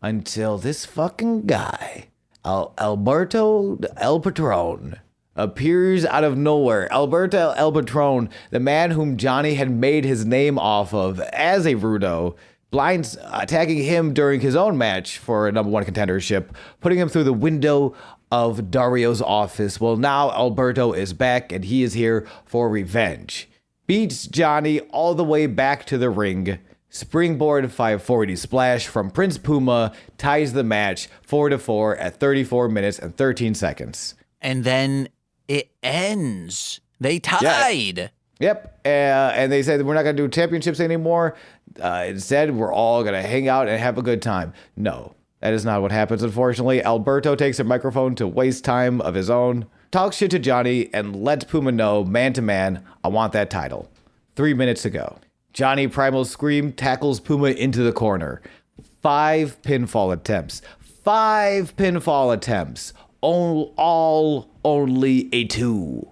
until this fucking guy, Alberto El Patron, appears out of nowhere. Alberto El Patron, the man whom Johnny had made his name off of as a Rudo, blinds attacking him during his own match for a number one contendership, putting him through the window of Dario's office. Well, now Alberto is back and he is here for revenge. Beats Johnny all the way back to the ring. Springboard 540 splash from Prince Puma ties the match 4-4 at 34 minutes and 13 seconds. And then it ends. They tied. Yeah. Yep. And they said, we're not going to do championships anymore. Instead, we're all going to hang out and have a good time. No, that is not what happens, unfortunately. Alberto takes a microphone to waste time of his own, talks shit to Johnny, and lets Puma know, man to man, I want that title. 3 minutes ago. Johnny Primal Scream tackles Puma into the corner. 5 pinfall attempts. 5 pinfall attempts. All only a 2.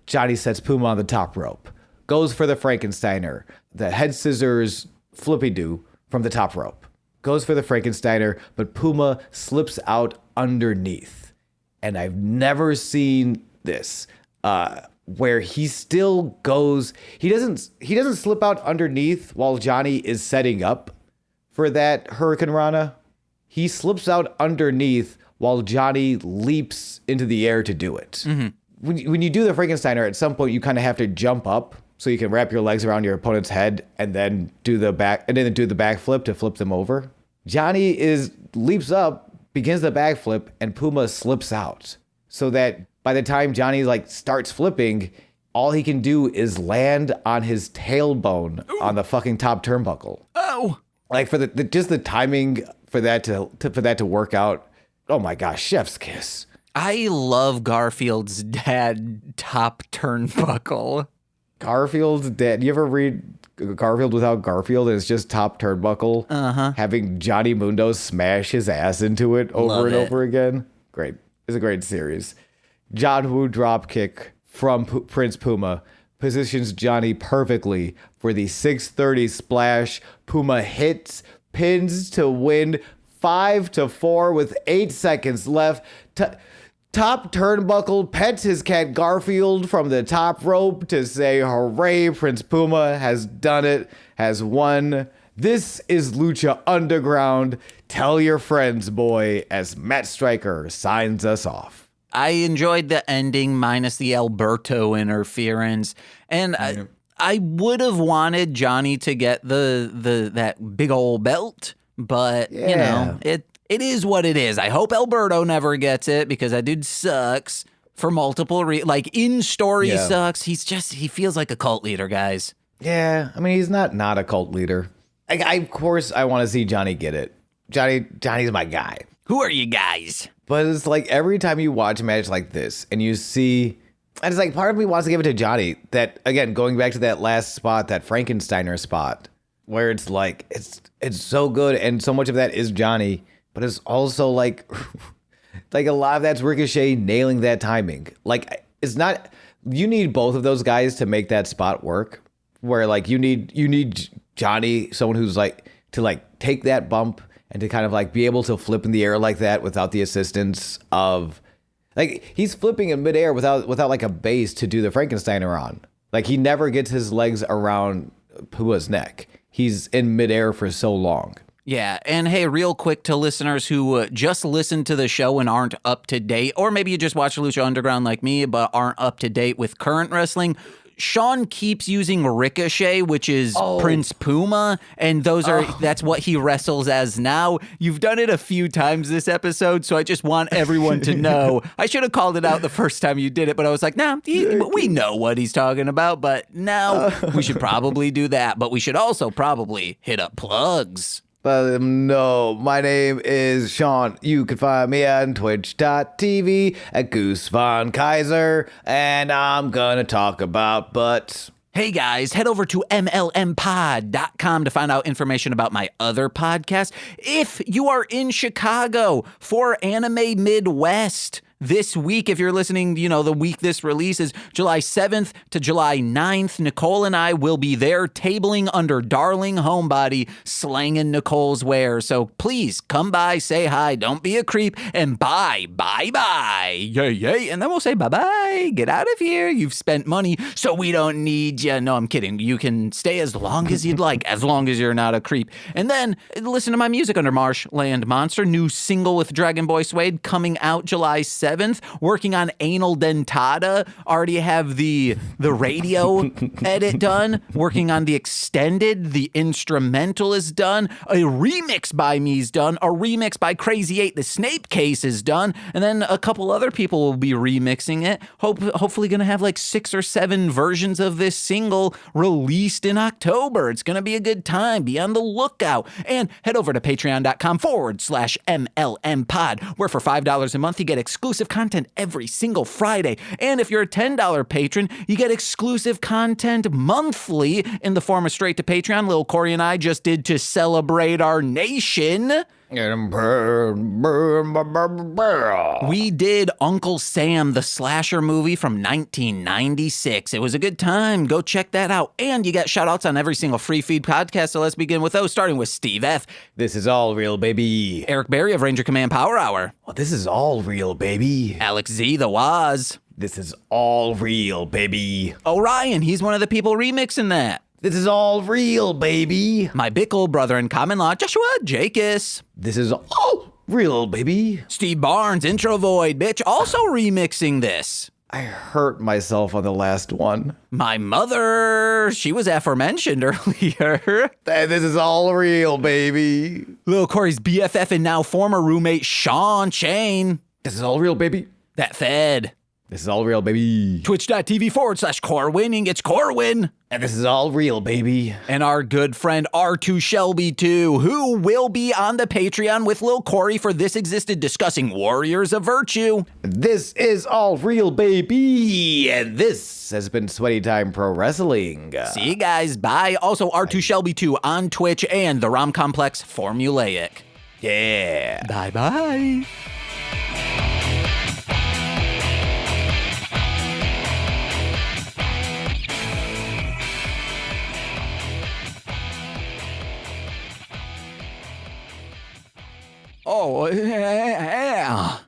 Johnny sets Puma on the top rope. Goes for the Frankensteiner. The head scissors flippy-do from the top rope. Goes for the Frankensteiner, but Puma slips out underneath. And I've never seen this. Where he still goes, he doesn't slip out underneath while Johnny is setting up for that Hurricane Rana. He slips out underneath while Johnny leaps into the air to do it. Mm-hmm. When you do the Frankensteiner, at some point you kind of have to jump up so you can wrap your legs around your opponent's head and then do the backflip to flip them over. Johnny leaps up, begins the backflip, and Puma slips out so that by the time Johnny starts flipping, all he can do is land on his tailbone on the fucking top turnbuckle. Oh, for the timing for that to work out. Oh my gosh, chef's kiss. I love Garfield's dad top turnbuckle. Garfield's dad. You ever read Garfield Without Garfield? And it's just top turnbuckle. Having Johnny Mundo smash his ass into it over again. Great. It's a great series. John Woo dropkick from Prince Puma positions Johnny perfectly for the 630 splash. Puma hits, pins to win 5-4 with 8 seconds left. Top turnbuckle pets his cat Garfield from the top rope to say, hooray, Prince Puma has done it, has won. This is Lucha Underground. Tell your friends, boy, as Matt Stryker signs us off. I enjoyed the ending minus the Alberto interference. And I would have wanted Johnny to get that big old belt, but you know, it is what it is. I hope Alberto never gets it because that dude sucks. for multiple like in story Yeah. sucks. He feels like a cult leader, guys. Yeah, I mean, he's not a cult leader. Of course, I want to see Johnny get it. Johnny's my guy. Who are you guys? But it's like every time you watch a match like this and you see, and it's like part of me wants to give it to Johnny. That again, going back to that last spot, that Frankensteiner spot, where it's like it's so good, and so much of that is Johnny, but it's also like like a lot of that's Ricochet nailing that timing. Like it's not. You need both of those guys to make that spot work. Where like you need Johnny, someone who's like to like take that bump and to kind of like be able to flip in the air like that without the assistance of like he's flipping in midair without like a base to do the Frankensteiner on. Like he never gets his legs around Puma's neck. He's in midair for so long. Yeah, and hey, real quick to listeners who just listened to the show and aren't up to date, or maybe you just watch Lucha Underground like me but aren't up to date with current wrestling. Sean keeps using Ricochet, which is Prince Puma, and that's what he wrestles as now. You've done it a few times this episode, so I just want everyone to know. I should have called it out the first time you did it, but I was like, nah, we know what he's talking about, but now we should probably do that, but we should also probably hit up plugs. No, my name is Sean. You can find me on twitch.tv at Goose Von Kaiser, and I'm gonna talk about butts. Hey guys, head over to mlmpod.com to find out information about my other podcast. If you are in Chicago for Anime Midwest this week, if you're listening, the week this releases, July 7th to July 9th, Nicole and I will be there tabling under Darling Homebody, slanging Nicole's wares. So please come by, say hi, don't be a creep, and bye. Yay, yay. And then we'll say bye-bye. Get out of here. You've spent money, so we don't need you. No, I'm kidding. You can stay as long as you'd like, as long as you're not a creep. And then listen to my music under Marshland Monster, new single with Dragon Boy Suede coming out July 7th. Working on Anal Dentata. Already have the radio edit done. Working on the extended. The instrumental is done. A remix by me is done. A remix by Crazy 8, the Snape Case is done. And then a couple other people will be remixing it. Hopefully going to have like 6 or 7 versions of this single released in October. It's going to be a good time. Be on the lookout. And head over to patreon.com/MLMpod, where for $5 a month you get exclusive content every single Friday. And if you're a $10 patron, you get exclusive content monthly in the form of straight to Patreon. Lil Corey and I just did to celebrate our nation. We did Uncle Sam, the slasher movie from 1996. It was a good time. Go check that out. And you get shout outs on every single free feed podcast. So let's begin with those, starting with Steve F. This is all real, baby. Eric Berry of Ranger Command Power Hour. Well, this is all real, baby. Alex Z, the Waz. This is all real, baby. Orion, he's one of the people remixing that. This is all real, baby. My Bickle brother in common law, Joshua Jacus. This is all real, baby. Steve Barnes, Intro Void, bitch, also remixing this. I hurt myself on the last one. My mother, she was aforementioned earlier. This is all real, baby. Lil Corey's BFF and now former roommate, Sean Chain. This is all real, baby. That Fed. This is all real, baby. Twitch.tv/Corwinning. It's Corwin. And this is all real, baby. And our good friend R2 Shelby, too, who will be on the Patreon with Lil Corey for This Existed discussing Warriors of Virtue. This is all real, baby. And this has been Sweaty Time Pro Wrestling. See you guys. Bye. Also, R2 Shelby, too, on Twitch and the Rom Complex Formulaic. Yeah. Bye-bye. Oh, yeah.